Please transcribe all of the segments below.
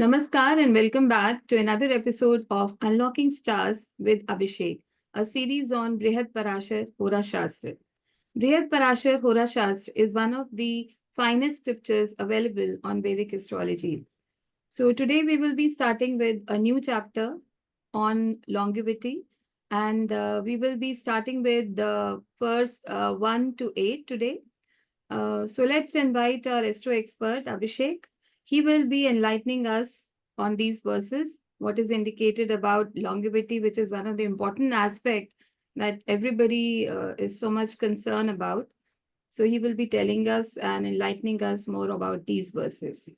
Namaskar and welcome back to another episode of Unlocking Stars with Abhishek, a series on Brihat Parashar Hora Shastra. Brihat Parashar Hora Shastra is one of the finest scriptures available on Vedic astrology. So today we will be starting with a new chapter on longevity, and we will be starting with the first 1 to 8 today. So let's invite our astro expert, Abhishek. He will be enlightening us on these verses, what is indicated about longevity, which is one of the important aspects that everybody is so much concerned about. So he will be telling us and enlightening us more about these verses.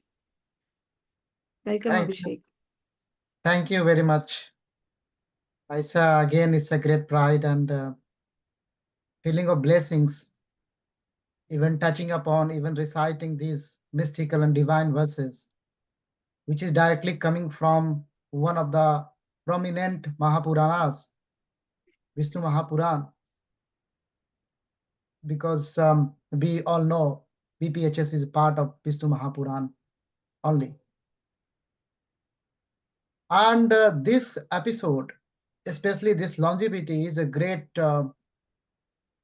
Welcome, Thank you. Abhishek. Thank you very much. Again, it's a great pride and feeling of blessings, even touching upon, even reciting these mystical and divine verses, which is directly coming from one of the prominent Mahapuranas, Vishnu Mahapuran, because we all know BPHS is part of Vishnu Mahapuran only. And this episode, especially this longevity, is a great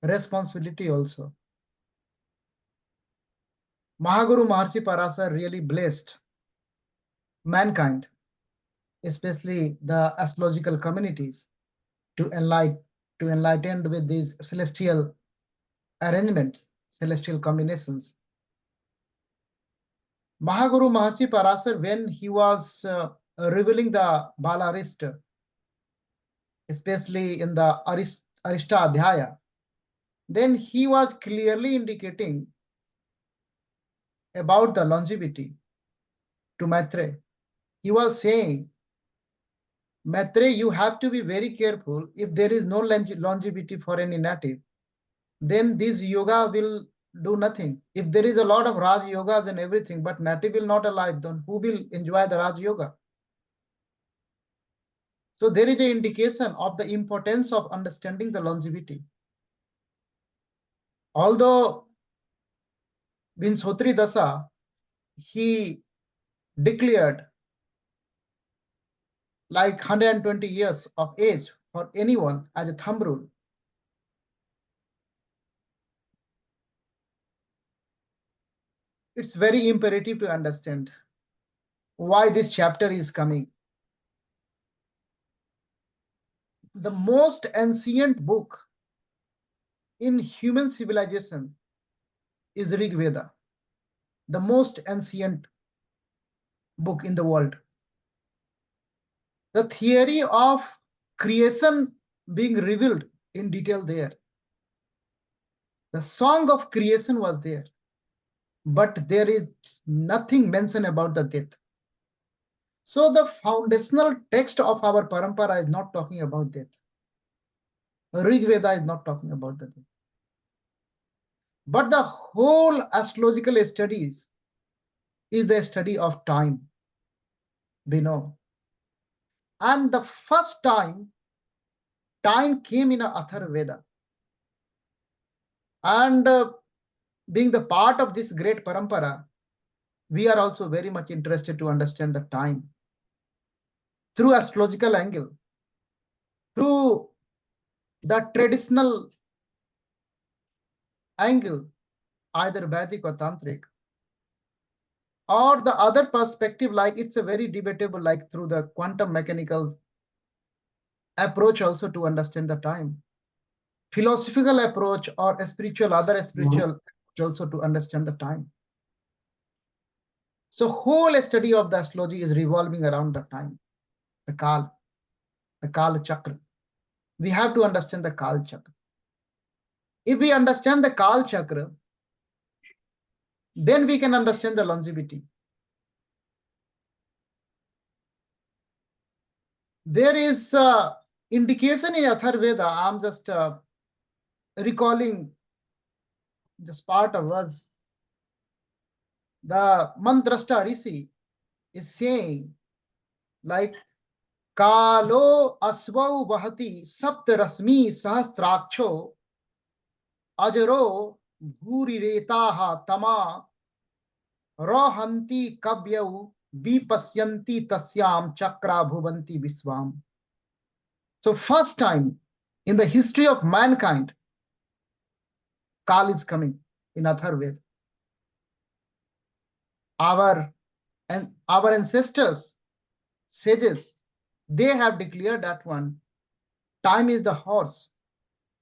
responsibility also. Mahaguru Maharshi Parasar really blessed mankind, especially the astrological communities, to enlighten with these celestial arrangements, celestial combinations. Mahaguru Maharshi Parasar, when he was revealing the Balarist, especially in the Arishtadhyaya, then he was clearly indicating about the longevity to Maitre. He was saying, Maitre, you have to be very careful. If there is no longevity for any native, then this yoga will do nothing. If there is a lot of Raj yogas and everything, but native will not alive, then who will enjoy the Raj yoga? So there is an indication of the importance of understanding the longevity. Although Vinsotri Dasa, he declared like 120 years of age for anyone as a thumb rule. It's very imperative to understand why this chapter is coming. The most ancient book in human civilization is Rig Veda, the most ancient book in the world. The theory of creation being revealed in detail there. The song of creation was there, but there is nothing mentioned about the death. So the foundational text of our parampara is not talking about death. Rig Veda is not talking about the death. But the whole astrological studies is the study of time, we know. And the first time came in a Atharvaveda. And being the part of this great parampara, we are also very much interested to understand the time through astrological angle, through the traditional angle, either Vedic or Tantric, or the other perspective, like it's a very debatable, like through the quantum mechanical approach also to understand the time, philosophical approach or a spiritual, other spiritual also to understand the time. So whole study of the astrology is revolving around the time, the Kal Chakra. We have to understand the Kal Chakra. If we understand the Kal Chakra, then we can understand the longevity. There is indication in Atharvaveda. I'm just recalling just part of words. The Mandrashta Rishi is saying like Kalo asvau vahati sapt rasmi sahasraksho ajaro bhuri retaha tama rohanti kavyau Vipasyanti tasyam chakra bhuvanti visvam. So first time in the history of mankind, Kal is coming in Atharved. Our ancestors, sages, they have declared that one. Time is the horse,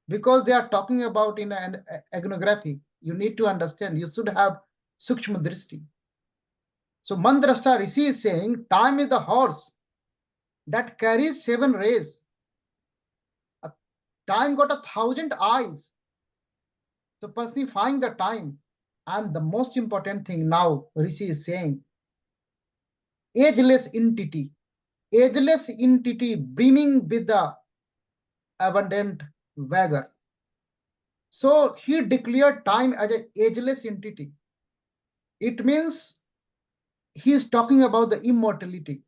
because they are talking about in an ethnography. You need to understand. You should have sukshma drishti. So Mandrashta Rishi is saying time is the horse that carries 7 rays. Time got 1,000 eyes. So personifying the time. And the most important thing now, Rishi is saying, ageless entity brimming with the abundant vigor. So he declared time as an ageless entity. It means he is talking about the immortality.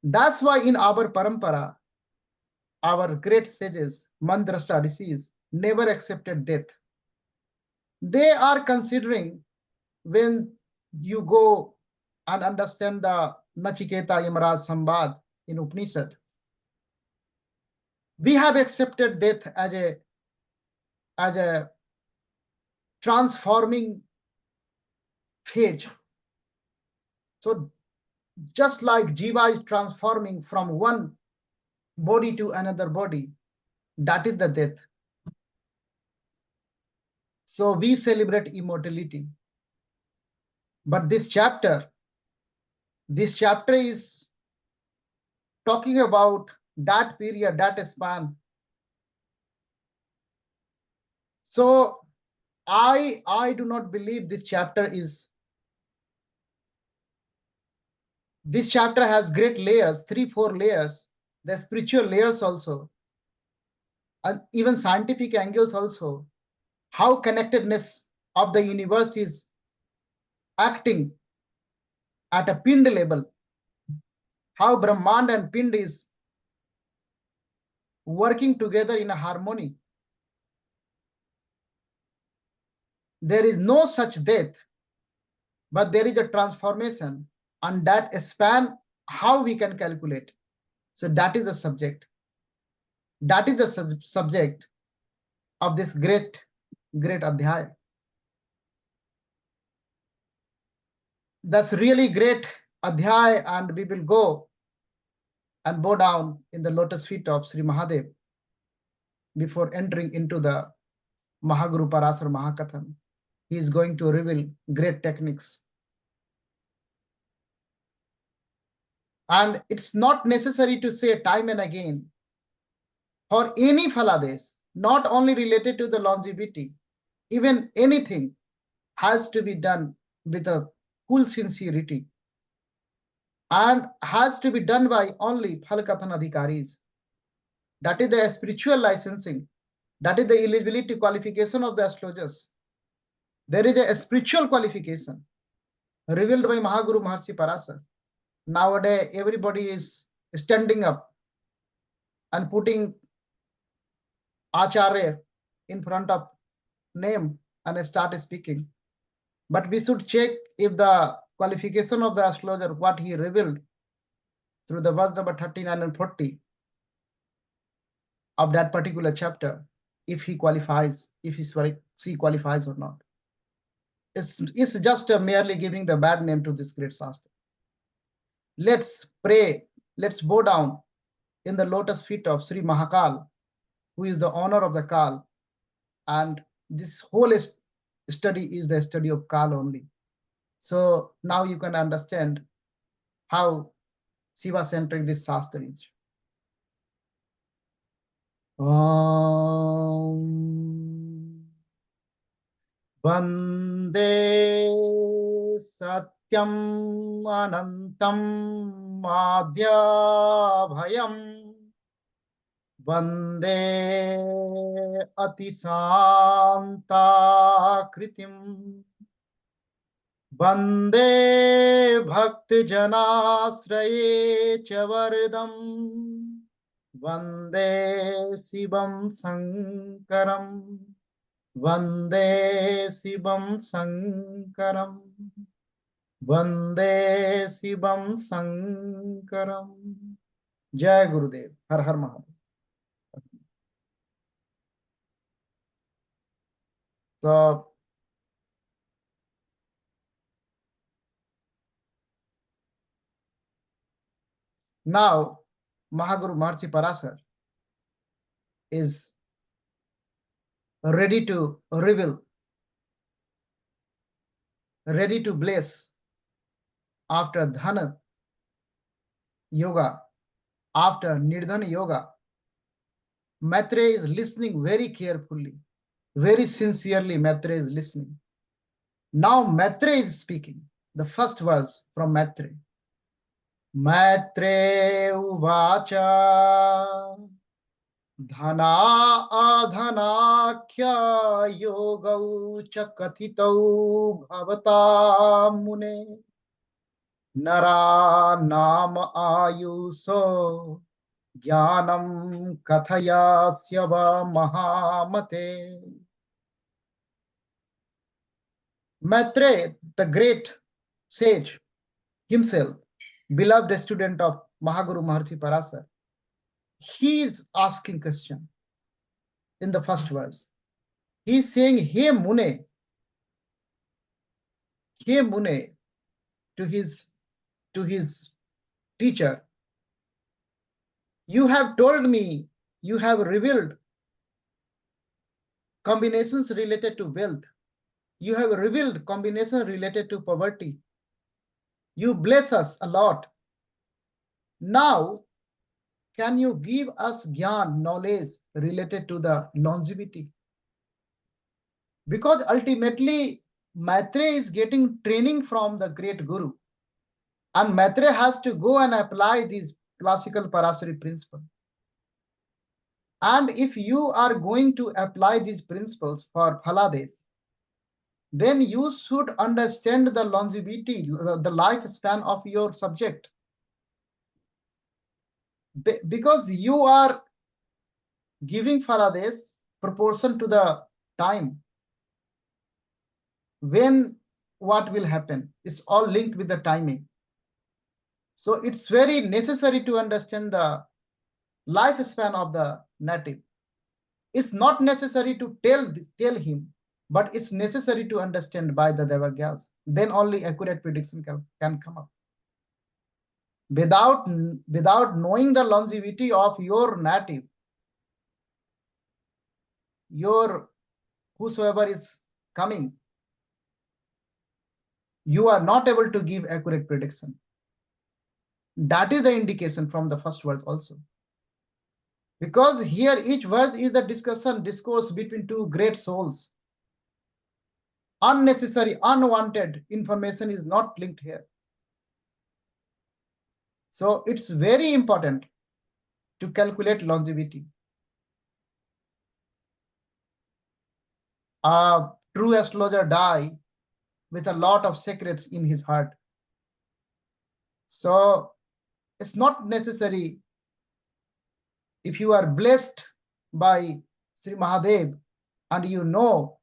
That's why in our parampara, our great sages, Mandrashta rishis, never accepted death. They are considering, when you go and understand the Nachiketa Yamaraj Sambad in Upanishad, we have accepted death as a transforming phase. So just like Jiva is transforming from one body to another body, that is the death. So we celebrate immortality. But this chapter is talking about that period, that span. So I do not believe this chapter has great layers, 3-4 layers, the spiritual layers also, and even scientific angles also, how connectedness of the universe is acting at a pind level, how Brahmand and pind is working together in a harmony. There is no such death, but there is a transformation, and that span, how we can calculate. So that is the subject. That is the subject of this great adhyaya. That's really great adhyaya, and we will go and bow down in the lotus feet of Sri Mahadev before entering into the Mahaguru Parashara Mahakathan. He is going to reveal great techniques. And it's not necessary to say time and again for any Falades, not only related to the longevity, even anything has to be done with a full sincerity and has to be done by only Phalakathan Adhikaris. That is the spiritual licensing. That is the eligibility qualification of the astrologers. There is a spiritual qualification revealed by Mahaguru Maharshi Parashara. Nowadays, everybody is standing up and putting Acharya in front of name and start speaking. But we should check if the qualification of the astrologer, what he revealed through the verse number 39 and 40 of that particular chapter, if he qualifies, if she qualifies or not. It's just merely giving the bad name to this great Shastra. Let's pray, let's bow down in the lotus feet of Sri Mahakal, who is the owner of the Kal. And this whole study is the study of Kal only. So now you can understand how Shiva-centric this Shastra is. Vande Satyam Anantam Madhyabhayam Vande Atisanta Kritim Vande Bhakti Janasraye Chavardam Vande Shivam Sankaram Vande Shivam Sankaram. Vande Shivam Sankaram. Jai Gurudev. Har Har Mahadev. So now Mahaguru Maharshi Parashar is ready to reveal, ready to bless after Dhana Yoga, after Nirdhana Yoga. Maitre is listening very carefully, very sincerely. Maitre is listening. Now Maitre is speaking. The first verse from Maitre. Maitre uvacha dhana adhanakya yogau cha kathitau bhavata mune nara nama ayuso jnanam kathayasya va mahamate. Maitre, the great sage himself, beloved student of Mahaguru Maharshi Parashar, he is asking question in the first verse. He is saying, Hey Mune, to his teacher, you have told me, you have revealed combinations related to wealth. You have revealed combinations related to poverty. You bless us a lot. Now, can you give us gyan, knowledge related to the longevity? Because ultimately, Maitre is getting training from the great Guru. And Maitre has to go and apply these classical Parashari principles. And if you are going to apply these principles for Phalades, then you should understand the longevity, the lifespan of your subject. Because you are giving Phalades proportion to the time. When what will happen is all linked with the timing. So it's very necessary to understand the lifespan of the native. It's not necessary to tell him, but it's necessary to understand by the Devagyas. Then only accurate prediction can come up. Without knowing the longevity of your native, your whosoever is coming, you are not able to give accurate prediction. That is the indication from the first verse also. Because here each verse is a discourse between two great souls. Unnecessary, unwanted information is not linked here. So it's very important to calculate longevity. A true astrologer dies with a lot of secrets in his heart. So it's not necessary. If you are blessed by Sri Mahadev and you know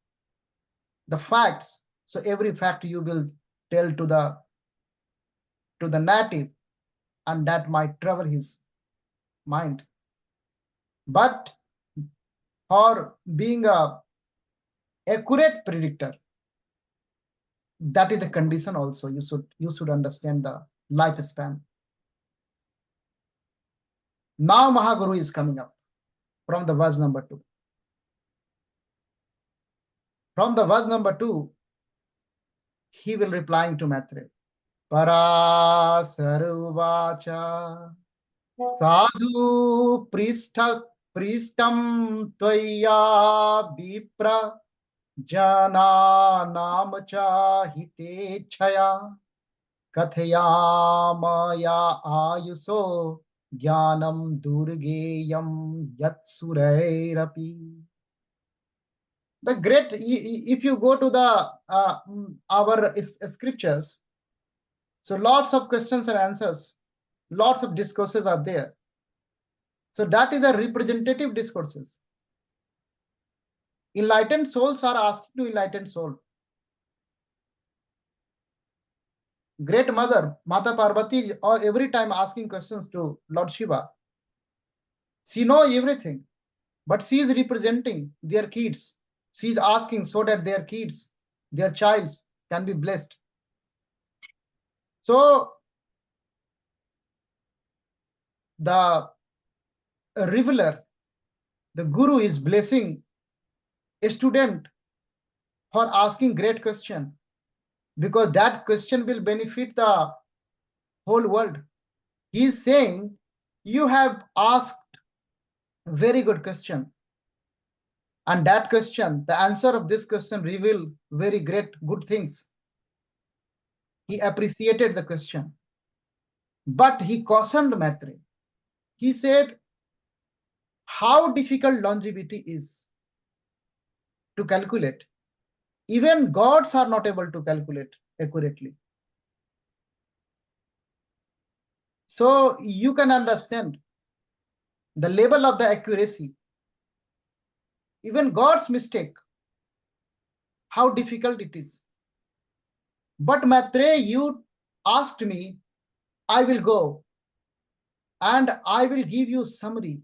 the facts, so every fact you will tell to the native, and that might trouble his mind. But for being a accurate predictor, that is the condition also. You should understand the lifespan. Now Mahaguru is coming up from the verse number 2. From the verse number 2, he will replying to Maitre. Parasaruvacha sadhu pristam tvaya vipra jana namcha hite chaya kathayamaya ayuso jnanam durgeyam yat surairapi. The great, if you go to the our scriptures, so lots of questions and answers, lots of discourses are there. So that is the representative discourses. Enlightened souls are asking to enlightened soul. great mother, Mata Parvati, or every time asking questions to Lord Shiva. She knows everything, but she is representing their kids. She is asking so that their kids, their childs can be blessed. So the revealer, the guru is blessing a student for asking great question, because that question will benefit the whole world. He is saying, you have asked very good question, and that question, the answer of this question reveal very great good things. He appreciated the question, but he cautioned Maitre. He said how difficult longevity is to calculate. Even gods are not able to calculate accurately. So you can understand the level of the accuracy. Even God's mistake, how difficult it is. But Maitre, you asked me, I will go and I will give you summary.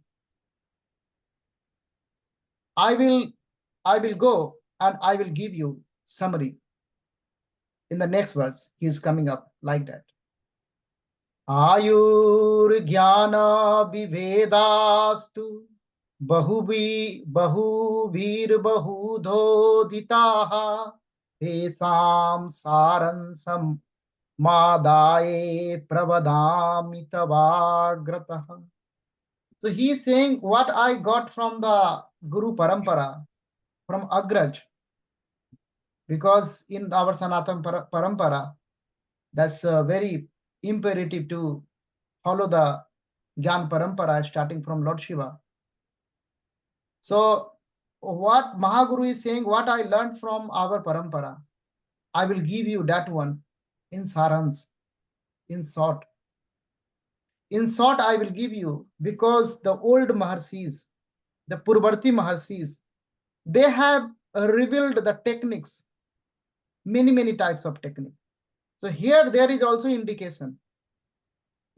I will go and I will give you summary. In the next verse, he is coming up like that. Ayur jnana vivedastu bahuvir bahudhoditaha tesam saransam madaye pravadami tavagrataha. So he is saying what I got from the Guru Parampara, from Agraj, because in our Sanatan Parampara, that's very imperative to follow the Gyan Parampara starting from Lord Shiva. So what Mahaguru is saying, what I learned from our Parampara, I will give you that one in Sarans, in short. In short, I will give you, because the old Maharshis, the Purvarti Maharshis, they have revealed the techniques, many types of technique. So here there is also indication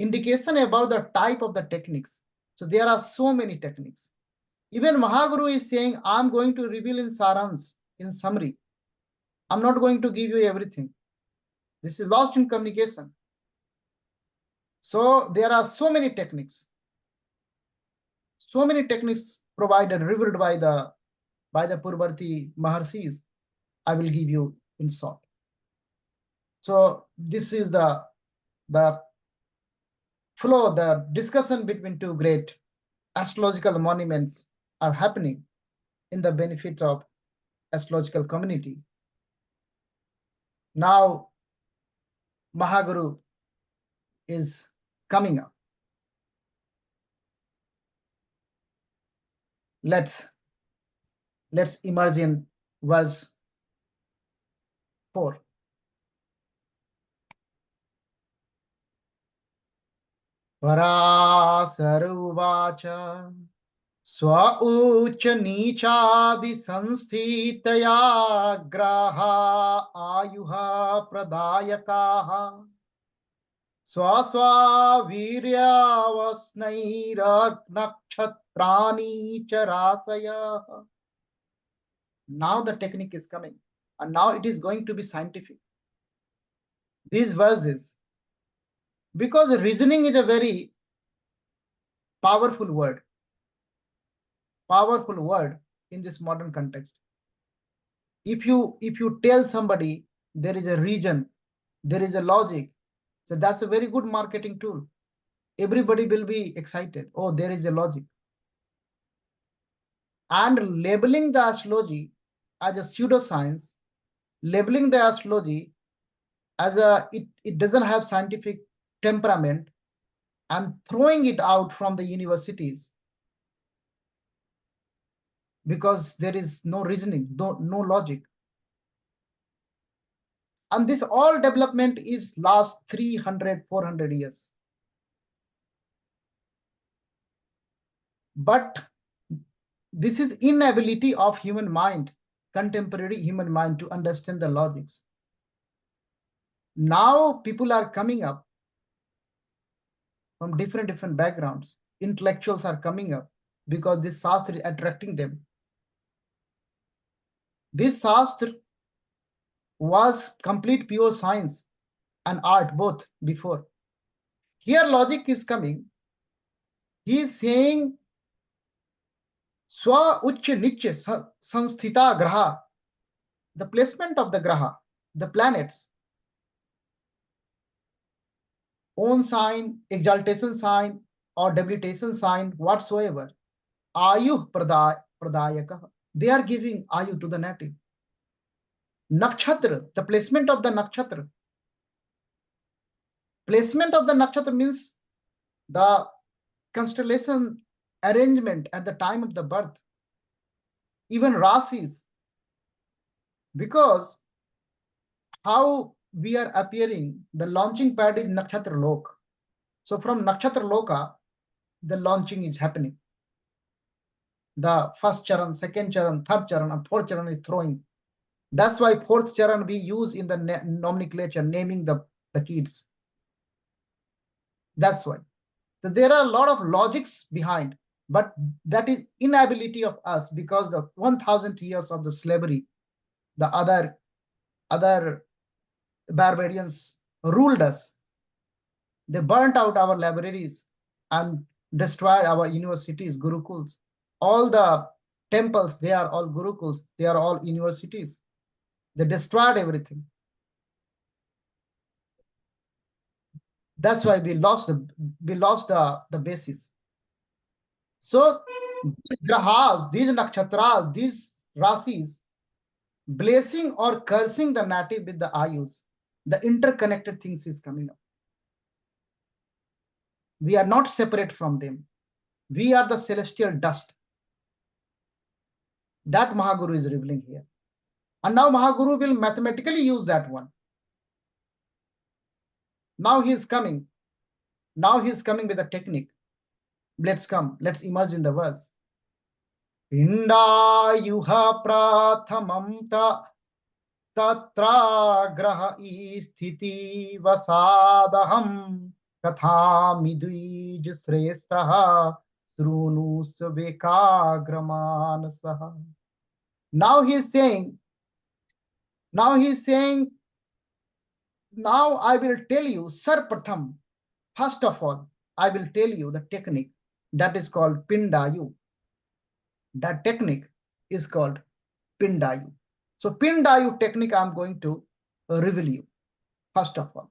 about the type of the techniques. So there are so many techniques. Even Mahaguru is saying, I'm going to reveal in Sarans, in summary. I'm not going to give you everything. This is lost in communication. So there are so many techniques provided, revealed by the Purvarti Maharshis. I will give you in short. So this is the flow, the discussion between two great astrological monuments are happening in the benefit of astrological community. Now Mahaguru is coming up. Let's imagine verse 4. Parashara Swa ucha nichadi sanstitaya graha ayuha pradayakaha Swaswa viryavasnairagnakshatrani charasaya. Now the technique is coming, and now it is going to be scientific. These verses, because reasoning is a very powerful word in this modern context. If you tell somebody there is a reason, there is a logic, so that's a very good marketing tool. Everybody will be excited. Oh, there is a logic. And labeling the astrology as a pseudoscience, labeling the astrology as it doesn't have scientific temperament, and throwing it out from the universities because there is no reasoning, no logic. And this all development is last 300, 400 years. But this is inability of human mind, contemporary human mind, to understand the logics. Now people are coming up from different backgrounds. Intellectuals are coming up because this Shastra is attracting them. This Shastra was complete pure science and art both before. Here logic is coming. He is saying Swa Ucha Nicha Sanstita Graha, the placement of the Graha, the planets, own sign, exaltation sign, or debilitation sign, whatsoever. Ayu Pradayaka. They are giving Ayu to the native. Nakshatra, the placement of the nakshatra. Placement of the nakshatra means the constellation arrangement at the time of the birth. Even rasis. Because how we are appearing, the launching pad is Nakshatra Lok. So from Nakshatra Loka, the launching is happening. The first charan, second charan, third charan, and fourth charan is throwing. That's why fourth charan we use in the nomenclature, naming the kids. That's why. So there are a lot of logics behind, but that is inability of us because of 1,000 years of the slavery. The other barbarians ruled us. They burnt out our libraries and destroyed our universities, gurukuls. All the temples, they are all gurukuls. They are all universities. They destroyed everything. That's why we lost the basis. So grahas, these nakshatras, these rasis, blessing or cursing the native with the ayus, the interconnected things is coming up. We are not separate from them. We are the celestial dust. That Mahaguru is revealing here. And now Mahaguru will mathematically use that one. Now he is coming. Now he is coming with a technique. Let's immerse in the verse. Pindayuha prathamam tatra graha sthiti vasadaham kathamiduj srestaha srunu svekagramansah. Now he is saying, now I will tell you, Sarpratham, first of all, I will tell you the technique that is called Pindayu. That technique is called Pindayu. So Pindayu technique I am going to reveal you, first of all.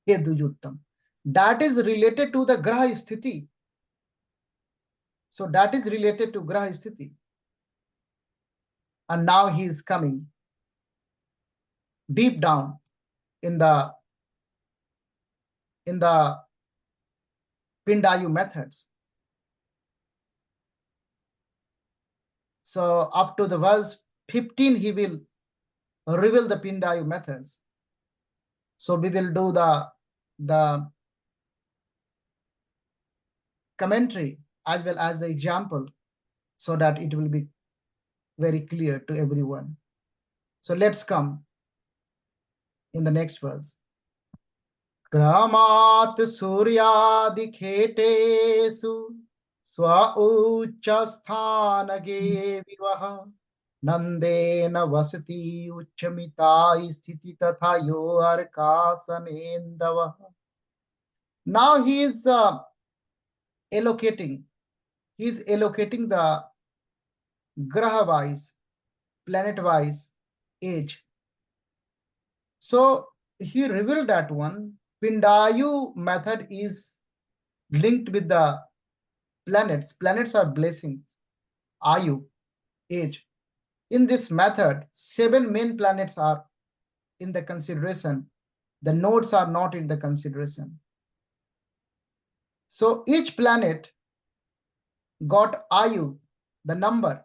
Heduyuttam. That is related to the Graha Sthiti. So that is related to Graha Sthiti. And now he is coming deep down in the Pindayu methods. So up to the verse 15, he will reveal the Pindayu methods. So we will do the commentary as well as the example so that it will be very clear to everyone. So let's come in the next verse. Kramat suryadikhetesu swa uchasthanage vivaha nandena vasati uchamita sthiti tatha yo arkasanendava. Now he is allocating the graha-wise, planet-wise age. So he revealed that one. Pindayu method is linked with the planets. Planets are blessings, Ayu, age. In this method, 7 main planets are in the consideration. The nodes are not in the consideration. So each planet got Ayu, the number.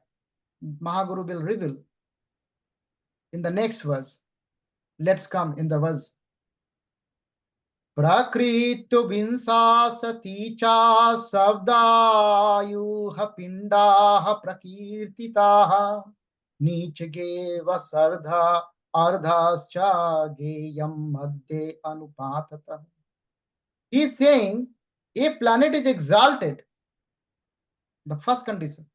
Mahaguru will reveal in the next verse. Let's come in the verse. Prakrito vinsasati cha sabdayuha pindaha prakirtitaha nichgeva sardha ardhascha geyam madhye anupatata. He is saying a planet is exalted, the first condition.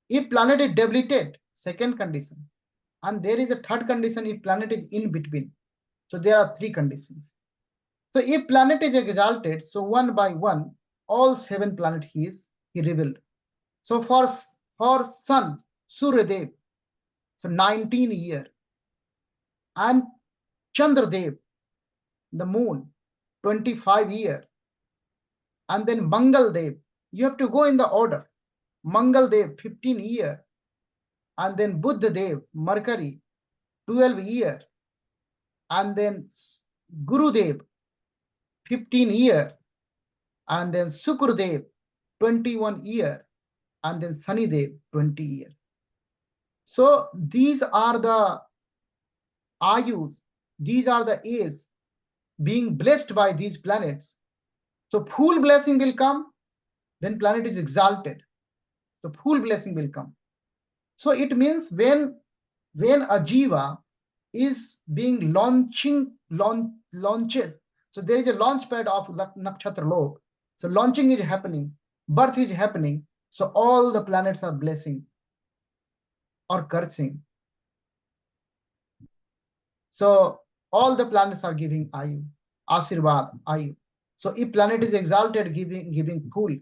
If planet is debilited, second condition. And there is a third condition if planet is in between. So there are three conditions. So if planet is exalted, so one by one, all 7 planets he revealed. So for sun, Suryadev, so 19 year, and Chandradev, the moon, 25 year, and then Mangal Dev. You have to go in the order. Mangal Dev, 15 year, and then Buddha Dev, Mercury, 12 year, and then Gurudev, 15 year, and then Sukrudev, 21 year, and then Sanidev, 20 year. So these are the ayus, these are the A's being blessed by these planets. So full blessing will come, then planet is exalted. So full blessing will come. So it means when a jiva is being launched, so there is a launch pad of nakshatra lok. So launching is happening, birth is happening. So all the planets are blessing or cursing. So all the planets are giving ayu, asirvad, ayu. So if planet is exalted, giving full.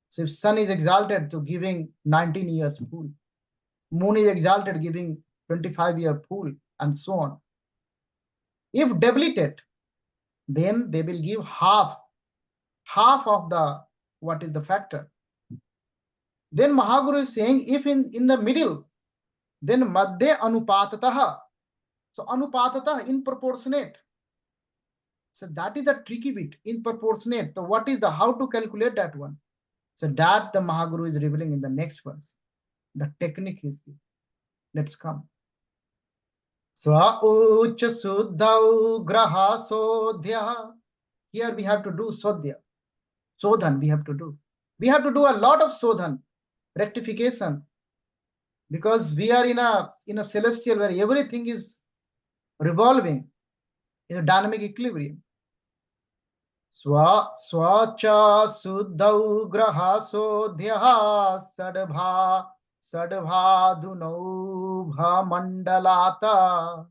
So if sun is exalted, to giving 19 years full. Moon is exalted, giving 25-year full, and so on. If debilited, then they will give half of the what is the factor. Then Mahaguru is saying, if in the middle, then madhya anupatataha. So anupatataha, in proportionate. So that is the tricky bit, in proportionate. So what is the how to calculate that one? So that the Mahaguru is revealing in the next verse. The technique is here. Let's come. Swa ucha suddhau graha sodhya. Here we have to do sodhya. Sodhan we have to do. We have to do a lot of sodhan, rectification, because we are in a celestial where everything is revolving in a dynamic equilibrium. Swacha suddhau graha sodhya sadbha dunau bha mandalata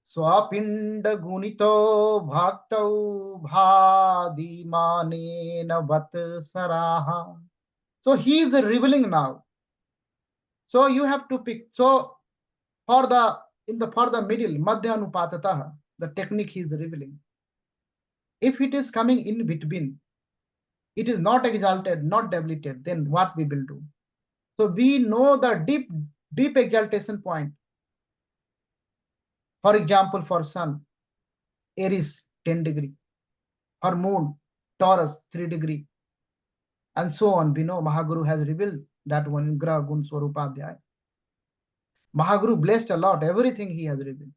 swapinda gunito bhaktau bhadimanena vat saraha. So he is revealing now. So you have to pick. So for the middle, madhya anupatataha, the technique he is revealing. If it is coming in between, it is not exalted, not debilited, then what we will do? So we know the deep exaltation point. For example, for sun, Aries 10 degree. For moon, Taurus 3 degree. And so on. We know Mahaguru has revealed that one in Graha Gun Swarupadhyaya. Mahaguru blessed a lot, everything he has revealed.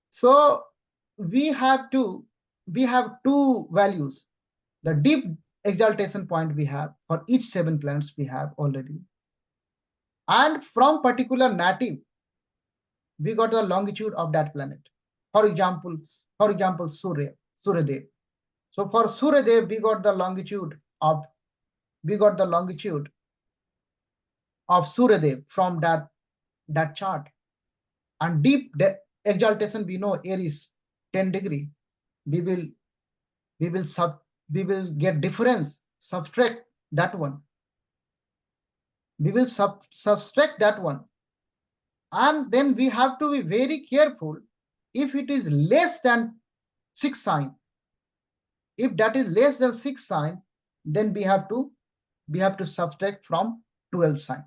So we have two values. The deep exaltation point we have for each 7 planets we have already. And from particular native, we got the longitude of that planet. For example, Suryadev. So for Suryadev, we got the longitude of Suryadev from that chart. And deep exaltation, we know Aries 10 degree. We will get difference, subtract that one. We will subtract that one. And then we have to be very careful if it is less than 6 sign. If that is less than 6 sign, then we have to subtract from 12 sign.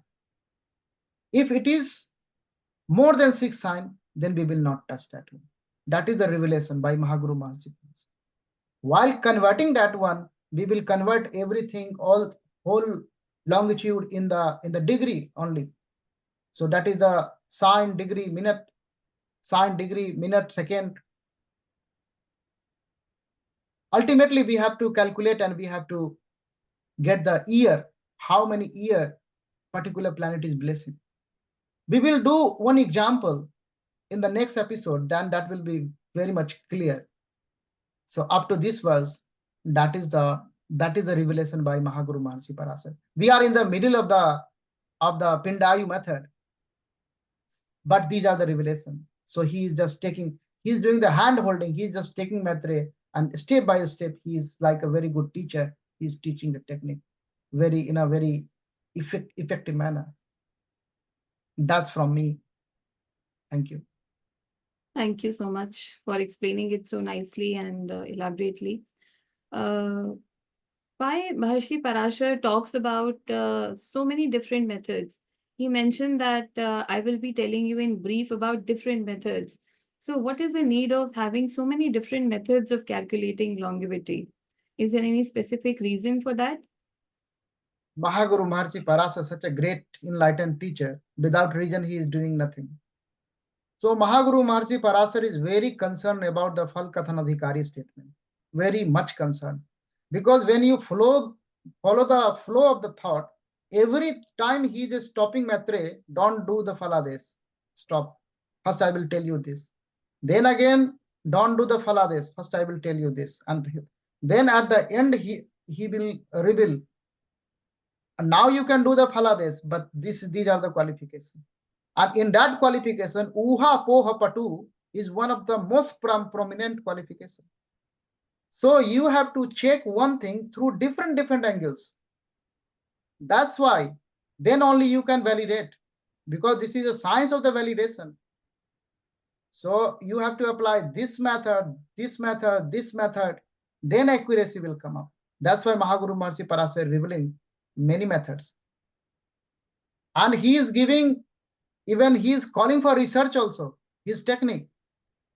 If it is more than 6 sign, then we will not touch that one. That is the revelation by Mahaguru Maharaj. While converting that one, we will convert everything, whole longitude in the degree only. So that is the sign, degree, minute, second. Ultimately, we have to calculate and we have to get the year, how many year particular planet is blessing. We will do one example in the next episode, then that will be very much clear. So up to this verse, that is the revelation by Mahaguru Maharshi Parasar. We are in the middle of the Pindayu method, but these are the revelation. So he is just taking, he's doing the hand holding, he's just taking Maitre, and step by step, he is like a very good teacher. He's teaching the technique in a very effective manner. That's from me. Thank you. Thank you so much for explaining it so nicely and elaborately. Why Maharshi Parashar talks about so many different methods. He mentioned that I will be telling you in brief about different methods. So, what is the need of having so many different methods of calculating longevity? Is there any specific reason for that? Mahaguru Maharshi Parasar, such a great enlightened teacher, without reason he is doing nothing. So Mahaguru Maharshi Parasar is very concerned about the Phal Kathanadhikari statement, very much concerned. Because when you follow the flow of the thought, every time he is stopping Maitre, don't do the Phalades. Stop. First I will tell you this. Then again, don't do the Phalades. First I will tell you this. And then at the end, he will reveal. And now you can do the Phalades, but these are the qualifications. And in that qualification, Uha Poha Patu is one of the most prominent qualifications. So you have to check one thing through different angles. That's why then only you can validate, because this is a science of the validation. So you have to apply this method, this method, this method, then accuracy will come up. That's why Mahaguru Maharshi Parasar revealing many methods. And he is giving, even he is calling for research also, his technique.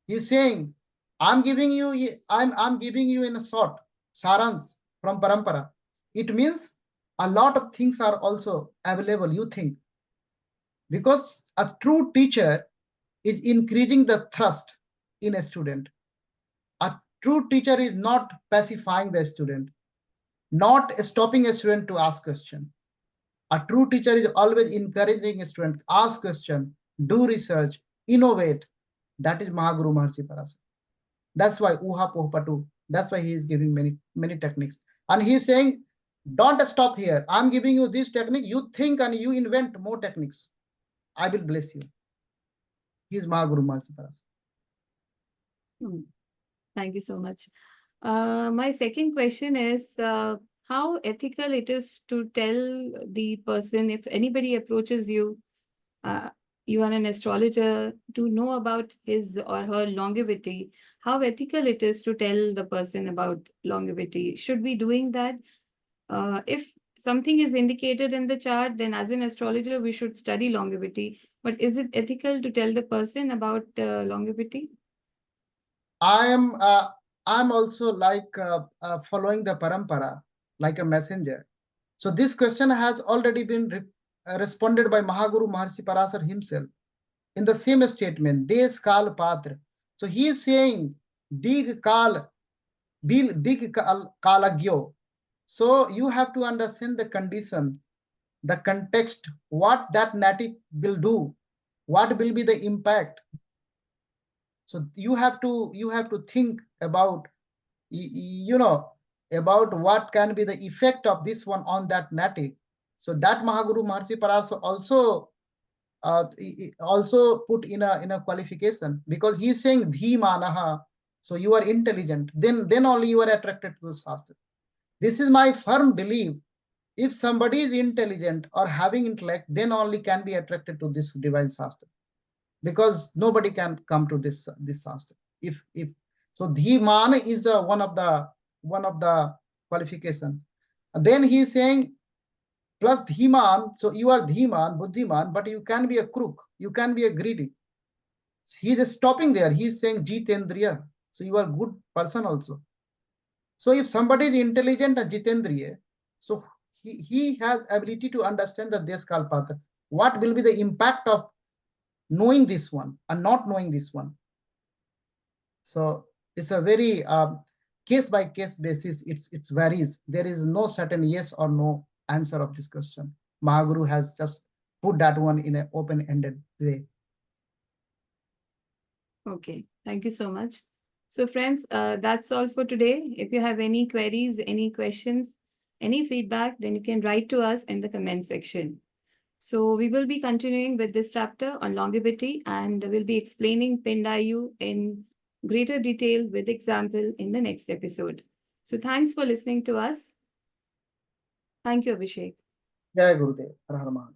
He's saying, I'm giving you in a short, sarans from parampara. It means a lot of things are also available, you think. Because a true teacher is increasing the thrust in a student. A true teacher is not pacifying the student, not stopping a student to ask question. A true teacher is always encouraging a student, ask question, do research, innovate. That is Mahaguru Maharshi Parasar. That's why Uha Pohpatu. That's why he is giving many techniques. And he is saying, don't stop here. I'm giving you this technique. You think and you invent more techniques. I will bless you. He is Mahaguru Maharshi Parasar. Thank you so much. My second question is how ethical it is to tell the person, if anybody approaches you, you are an astrologer, to know about his or her longevity, how ethical it is to tell the person about longevity. Should be doing that? If something is indicated in the chart, then as an astrologer, we should study longevity. But is it ethical to tell the person about longevity? I'm also like following the parampara, like a messenger. So this question has already been responded by Mahaguru Maharshi Parasar himself in the same statement, Des Kal Patra. So he is saying, Dig Kalagyo. So you have to understand the condition, the context, what that native will do, what will be the impact. So you have to think about, about what can be the effect of this one on that native. So that Mahaguru Maharshi Parasar also put in a qualification, because he is saying Dhimanaha. So you are intelligent, then only you are attracted to the Shastra. This is my firm belief. If somebody is intelligent or having intellect, then only can be attracted to this divine Shastra, because nobody can come to this Shastra. If so, Dhiman is one of the qualification. Then he is saying plus Dhiman. So you are Dhiman, Buddhiman, but you can be a crook. You can be a greedy. He is stopping there. He is saying Jitendriya. So you are a good person also. So if somebody is intelligent and Jitendriya, so he has ability to understand the Deskal path. What will be the impact of knowing this one and not knowing this one? So it's a very case by case basis. It varies. There is no certain yes or no answer of this question. Mahaguru has just put that one in an open-ended way. Okay, thank you so much. So friends, that's all for today. If you have any queries, any questions, any feedback, then you can write to us in the comment section. So we will be continuing with this chapter on longevity, and we'll be explaining Pindayu in greater detail with example in the next episode. So thanks for listening to us. Thank you, Abhishek. Jai Gurudev. Har Har Mahadev.